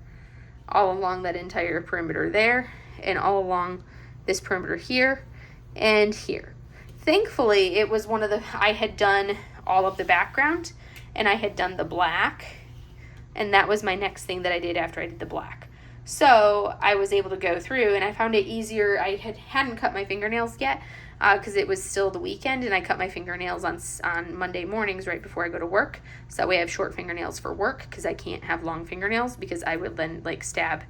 all along that entire perimeter there, and all along this perimeter here and here. Thankfully, it was one of the, I had done all of the background, and I had done the black, and that was my next thing that I did after I did the black. So I was able to go through, and I found it easier. I hadn't cut my fingernails yet because it was still the weekend, and I cut my fingernails on Monday mornings right before I go to work. So that way I have short fingernails for work, because I can't have long fingernails, because I would then like stab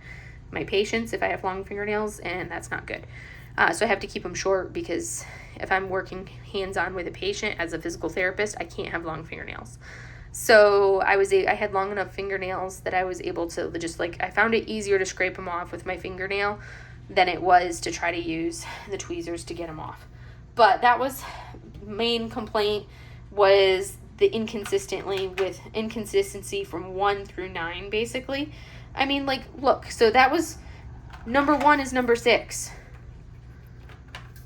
my patients if I have long fingernails, and that's not good. So I have to keep them short, because if I'm working hands-on with a patient as a physical therapist, I can't have long fingernails. So I had long enough fingernails that I was able to just, like, I found it easier to scrape them off with my fingernail than it was to try to use the tweezers to get them off. But that was main complaint, was the inconsistency from 1 through 9, basically. I mean, like, look, so that was, number 1 is number 6.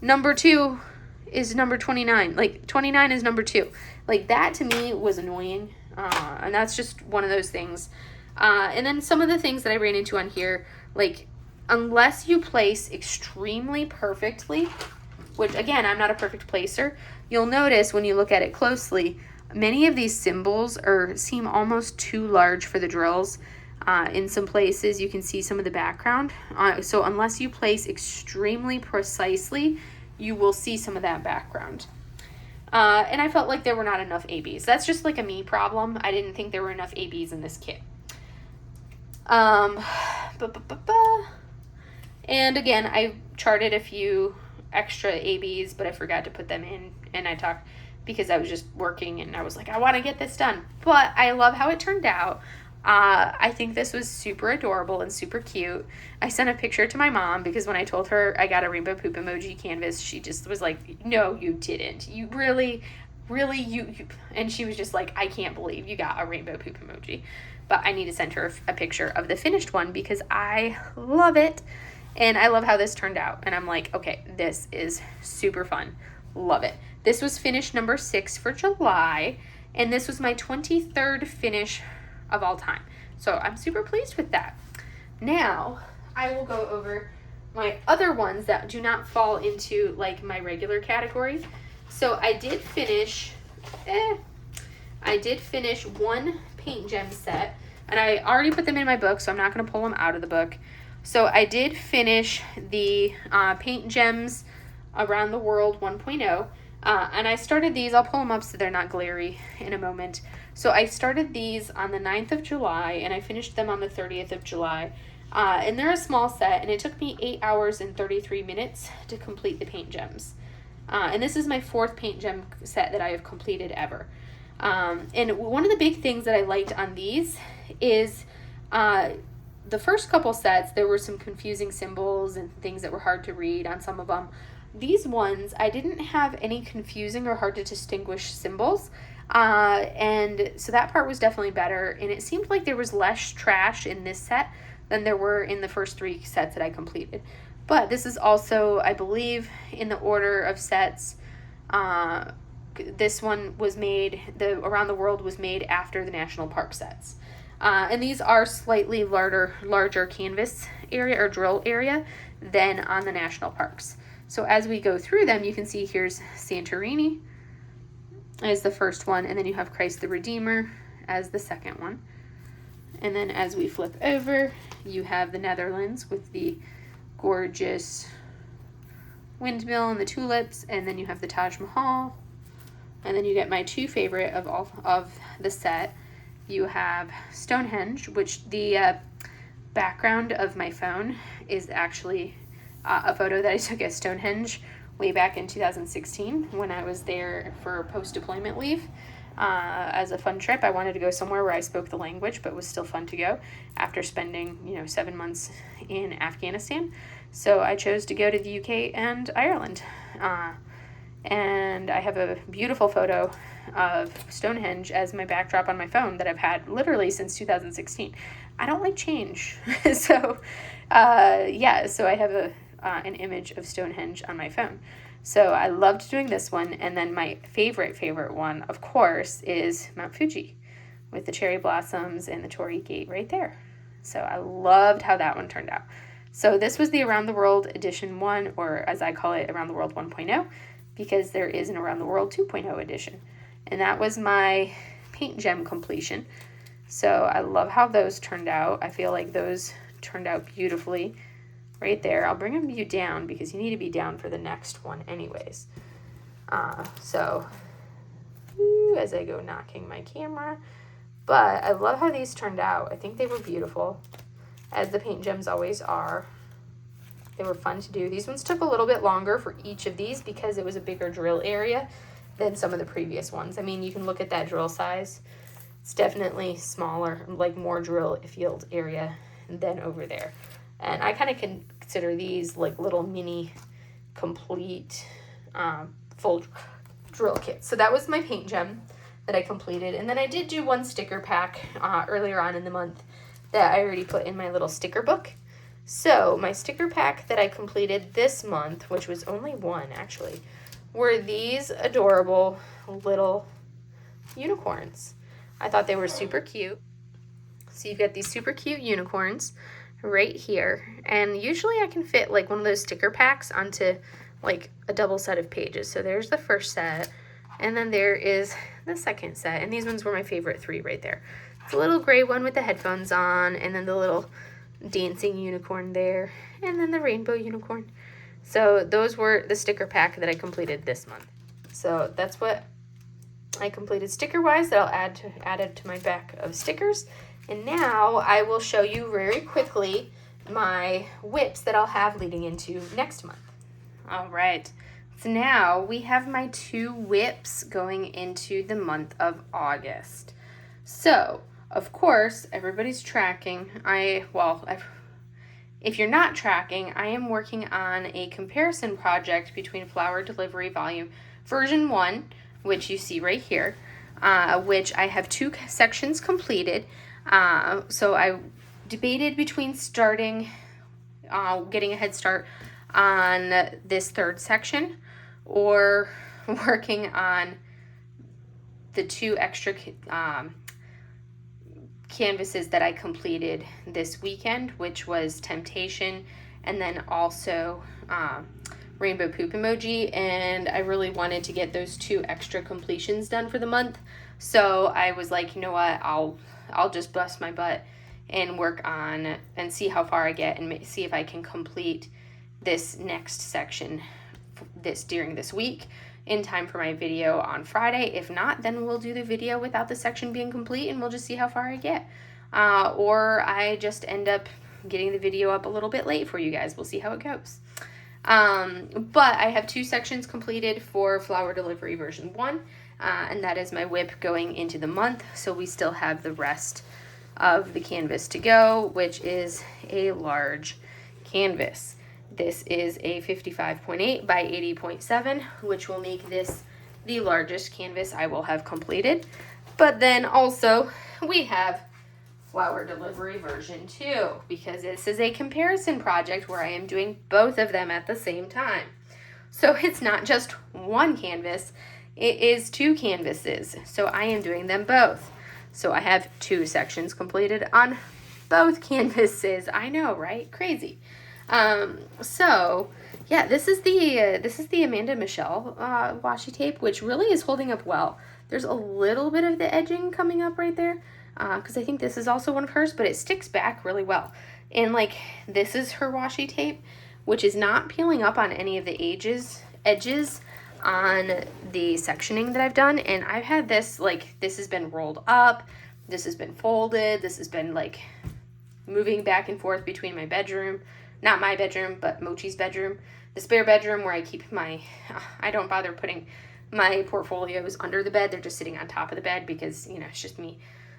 Number 2 is number 29. Like, 29 is number 2. Like, that to me was annoying. And that's just one of those things. And then some of the things that I ran into on here, like, unless you place extremely perfectly, which again, I'm not a perfect placer, you'll notice when you look at it closely, many of these symbols seem almost too large for the drills. In some places, you can see some of the background. So unless you place extremely precisely, you will see some of that background. And I felt like there were not enough ABs. That's just like a me problem. I didn't think there were enough ABs in this kit. And again, I charted a few extra ABs, but I forgot to put them in, and I talked because I was just working and I was like, I want to get this done. But I love how it turned out. I think this was super adorable and super cute. I sent a picture to my mom because when I told her I got a rainbow poop emoji canvas, she just was like, no, you didn't. You really, you. And she was just like, I can't believe you got a rainbow poop emoji. But I need to send her a picture of the finished one because I love it. And I love how this turned out. And I'm like, okay, this is super fun. Love it. This was finish number 6 for July. And this was my 23rd finish of all time. So I'm super pleased with that. Now, I will go over my other ones that do not fall into like my regular category. So I did finish one Paintgem set, and I already put them in my book, so I'm not going to pull them out of the book. So I did finish the Paintgems Around the World 1.0. And I started these, I'll pull them up so they're not glary in a moment. So I started these on the 9th of July, and I finished them on the 30th of July. And they're a small set, and it took me 8 hours and 33 minutes to complete the Paintgems. And this is my 4th Paintgem set that I have completed ever. And one of the big things that I liked on these is the first couple sets, there were some confusing symbols and things that were hard to read on some of them. These ones, I didn't have any confusing or hard to distinguish symbols. And so that part was definitely better. And it seemed like there was less trash in this set than there were in the first 3 sets that I completed. But this is also, I believe, in the order of sets. This one was made, the Around the World was made after the National Park sets. And these are slightly larger canvas area or drill area than on the national parks. So as we go through them, you can see here's Santorini as the first one, and then you have Christ the Redeemer as the second one. And then as we flip over, you have the Netherlands with the gorgeous windmill and the tulips, and then you have the Taj Mahal. And then you get my 2 favorite of the set. You have Stonehenge, which the background of my phone is actually a photo that I took at Stonehenge way back in 2016 when I was there for post-deployment leave as a fun trip. I wanted to go somewhere where I spoke the language, but was still fun to go after spending 7 months in Afghanistan. So I chose to go to the UK and Ireland. And I have a beautiful photo of Stonehenge as my backdrop on my phone that I've had literally since 2016. I don't like change. So I have an image of Stonehenge on my phone. So I loved doing this one. And then my favorite one, of course, is Mount Fuji with the cherry blossoms and the Torii Gate right there. So I loved how that one turned out. So this was the Around the World Edition 1, or as I call it, Around the World 1.0, because there is an Around the World 2.0 edition. And that was my Paintgem completion. So I love how those turned out. I feel like those turned out beautifully right there. I'll bring you down because you need to be down for the next one anyways. As I go knocking my camera. But I love how these turned out. I think they were beautiful, as the Paintgems always are. They were fun to do. These ones took a little bit longer for each of these because it was a bigger drill area than some of the previous ones. I mean, you can look at that drill size. It's definitely smaller, like more drill field area than over there. And I kind of consider these like little mini complete full drill kits. So that was my Paintgem that I completed. And then I did do one sticker pack earlier on in the month that I already put in my little sticker book. So my sticker pack that I completed this month, which was only one actually, were these adorable little unicorns. I thought they were super cute. So you've got these super cute unicorns right here, and usually I can fit like one of those sticker packs onto like a double set of pages. So there's the first set, and then there is the second set, and these ones were my favorite 3 right there. It's a little gray one with the headphones on, and then the little dancing unicorn there, and then the rainbow unicorn. So those were the sticker pack that I completed this month. So that's what I completed sticker wise that I'll add to my back of stickers. And now I will show you very quickly my whips that I'll have leading into next month. All right, so now we have my 2 whips going into the month of August. So, of course, everybody's tracking. If you're not tracking, I am working on a comparison project between Flower Delivery Volume Version 1, which you see right here, which I have 2 sections completed. So I debated between getting a head start on this 3rd section or working on the 2 extra canvases that I completed this weekend, which was Temptation and then also Rainbow Poop Emoji, and I really wanted to get those 2 extra completions done for the month. So I was like, you know what, I'll just bust my butt and work on and see how far I get and see if I can complete this next section during this week in time for my video on Friday. If not, then we'll do the video without the section being complete and we'll just see how far I get. Or I just end up getting the video up a little bit late for you guys. We'll see how it goes. But I have 2 sections completed for Flower Delivery Version 1, and that is my whip going into the month. So we still have the rest of the canvas to go, which is a large canvas. This is a 55.8 by 80.7, which will make this the largest canvas I will have completed. But then also we have Flower Delivery Version 2, because this is a comparison project where I am doing both of them at the same time. So it's not just one canvas, it is 2 canvases. So I am doing them both. So I have 2 sections completed on both canvases. I know, right? Crazy. So yeah, this is the Amanda Michelle washi tape, which really is holding up well. There's a little bit of the edging coming up right there, because I think this is also one of hers, but it sticks back really well. And like, this is her washi tape, which is not peeling up on any of the edges on the sectioning that I've done. And I've had this, like, this has been rolled up, this has been folded, this has been like moving back and forth between my bedroom, not my bedroom, but Mochi's bedroom, the spare bedroom where I keep I don't bother putting my portfolios under the bed. They're just sitting on top of the bed because, you know, it's just me.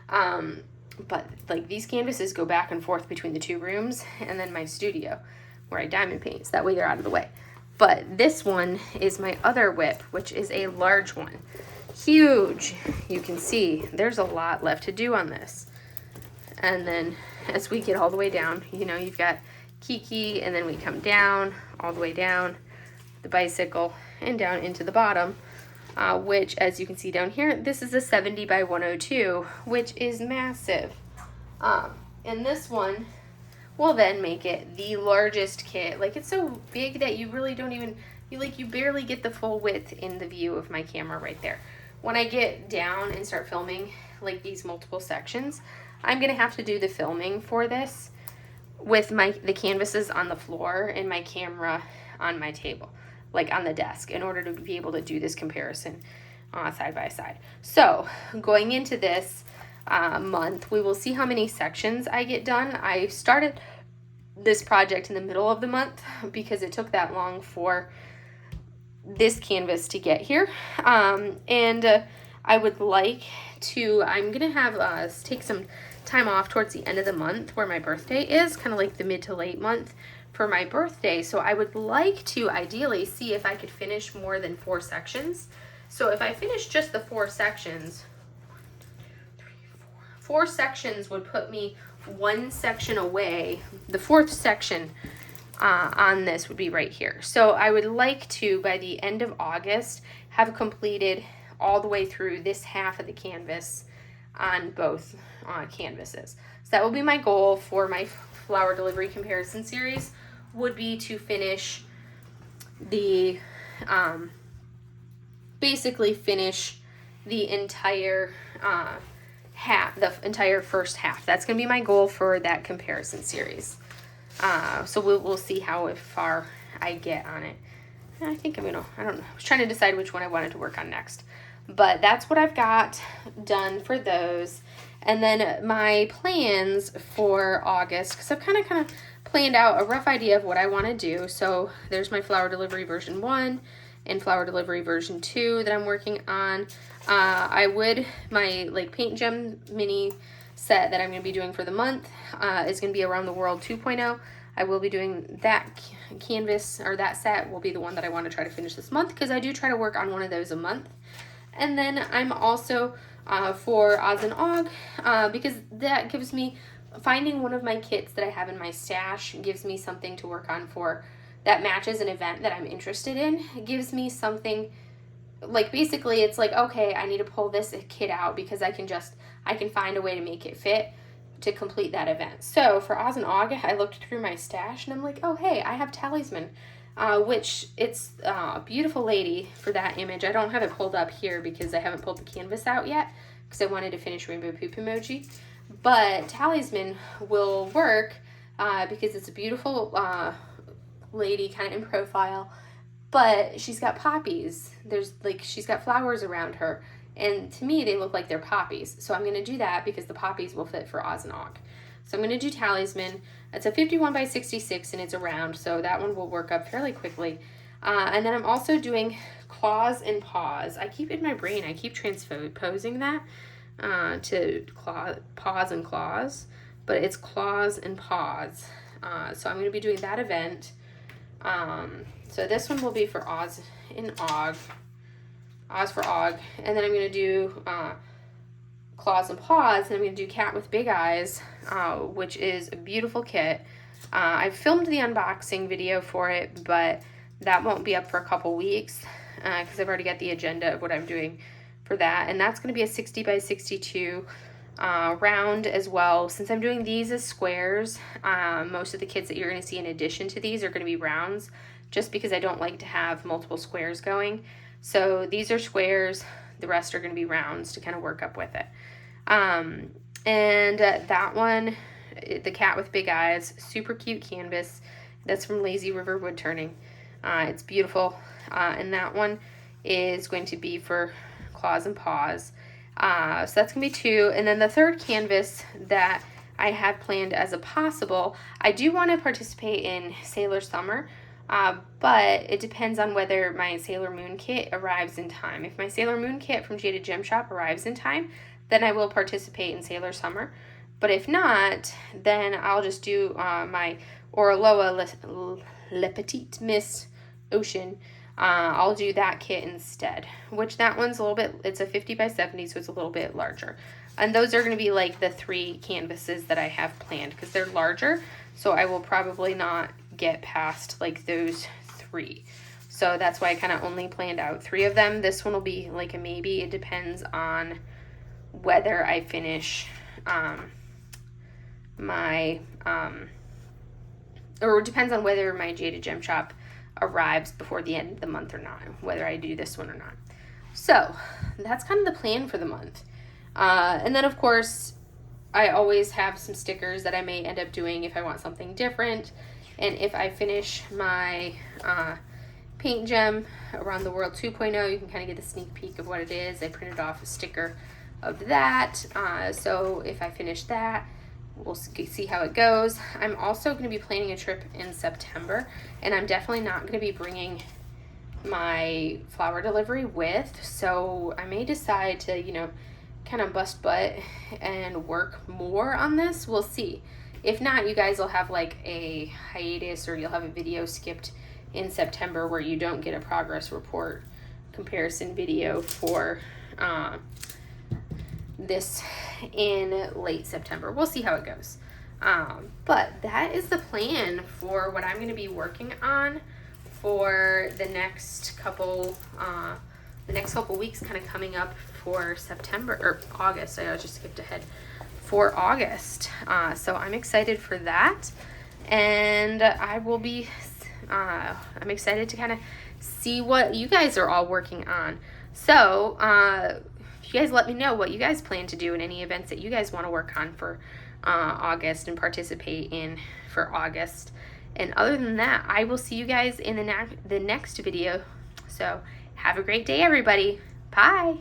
But like, these canvases go back and forth between the 2 rooms and then my studio where I diamond paint, so that way they're out of the way. But this one is my other whip, which is a large one. Huge. You can see there's a lot left to do on this. And then as we get all the way down, you know, you've got Kiki, and then we come down, all the way down, the bicycle, and down into the bottom, which, as you can see down here, this is a 70 by 102, which is massive. And this one will then make it the largest kit. Like, it's so big that you really don't even, you barely get the full width in the view of my camera right there. When I get down and start filming, like, these multiple sections, I'm gonna have to do the filming for this with the canvases on the floor and my camera on my table, like on the desk, in order to be able to do this comparison side by side. So going into this month, we will see how many sections I get done. I started this project in the middle of the month because it took that long for this canvas to get here. And I would like to, I'm gonna have take some time off towards the end of the month where my birthday is, kind of like the mid to late month for my birthday. So I would like to ideally see if I could finish more than 4 sections. So if I finish just the 4 sections, 4 sections would put me 1 section away. The 4th section on this would be right here. So I would like to, by the end of August, have completed all the way through this half of the canvas on both canvases. So that will be my goal for my flower delivery comparison series, would be to finish the, basically finish the entire half, the entire first half. That's going to be my goal for that comparison series. So we'll see how far I get on it. I think I don't know. I was trying to decide which one I wanted to work on next. But that's what I've got done for those. And then my plans for August, because I've kind of planned out a rough idea of what I want to do. So there's my flower delivery version 1 and flower delivery version 2 that I'm working on. My like Paintgem mini set that I'm going to be doing for the month is going to be Around the World 2.0. I will be doing that canvas, or that set will be the one that I want to try to finish this month, because I do try to work on one of those a month. And then I'm also for Oz and Og, because that gives me, finding one of my kits that I have in my stash gives me something to work on for that matches an event that I'm interested in. It gives me something, like basically it's like, okay, I need to pull this kit out because I can find a way to make it fit to complete that event. So for Oz and Og, I looked through my stash and I'm like, oh hey, I have Talisman, which it's a beautiful lady for that image. I don't have it pulled up here because I haven't pulled the canvas out yet because I wanted to finish Rainbow Poop Emoji. But Talisman will work because it's a beautiful lady kind of in profile, but she's got poppies. She's got flowers around her. And to me, they look like they're poppies. So I'm going to do that because the poppies will fit for Oz and Og. So I'm going to do Talisman. It's a 51 by 66 and it's a round. So that one will work up fairly quickly. And then I'm also doing Claws and Paws. I keep in my brain, I keep transposing that to Paws and Claws. But it's Claws and Paws. So I'm going to be doing that event. So this one will be for Oz and Og. Oz for Og, and then I'm going to do Claws and Paws, and I'm going to do Cat with Big Eyes, which is a beautiful kit. I've filmed the unboxing video for it, but that won't be up for a couple weeks because I've already got the agenda of what I'm doing for that, and that's going to be a 60 by 62 round as well. Since I'm doing these as squares, most of the kits that you're going to see in addition to these are going to be rounds, just because I don't like to have multiple squares going. So these are squares, the rest are going to be rounds to kind of work up with it. That one, the Cat with Big Eyes, super cute canvas. That's from Lazy River Wood Turning. It's beautiful. And that one is going to be for Claws and Paws. So that's going to be 2. And then the third canvas that I have planned as a possible, I do want to participate in Sailor Summer. But it depends on whether my Sailor Moon kit arrives in time. If my Sailor Moon kit from Jaded Gem Shop arrives in time, then I will participate in Sailor Summer. But if not, then I'll just do my Orloa Le Petite Miss Ocean. I'll do that kit instead, which that one's a little bit, it's a 50 by 70, so it's a little bit larger. And those are going to be like the 3 canvases that I have planned because they're larger, so I will probably not get past like those 3. So that's why I kind of only planned out 3 of them. This one will be like a maybe. It depends on whether I finish or it depends on whether my Jaded Gem Shop arrives before the end of the month or not, whether I do this one or not. So that's kind of the plan for the month. And then of course I always have some stickers that I may end up doing if I want something different. And if I finish my Paintgem Around the World 2.0, you can kind of get a sneak peek of what it is. I printed off a sticker of that. So if I finish that, we'll see how it goes. I'm also going to be planning a trip in September, and I'm definitely not going to be bringing my flower delivery with. So I may decide to, kind of bust butt and work more on this. We'll see. If not, you guys will have like a hiatus, or you'll have a video skipped in September where you don't get a progress report comparison video for this in late September. We'll see how it goes. But that is the plan for what I'm going to be working on for the next couple, the next couple weeks kind of coming up for September or August. I just skipped ahead for August. So I'm excited for that, and I will be. I'm excited to kind of see what you guys are all working on. So if you guys let me know what you guys plan to do and any events that you guys want to work on for August and participate in for August. And other than that, I will see you guys in the next video. So have a great day, everybody. Bye.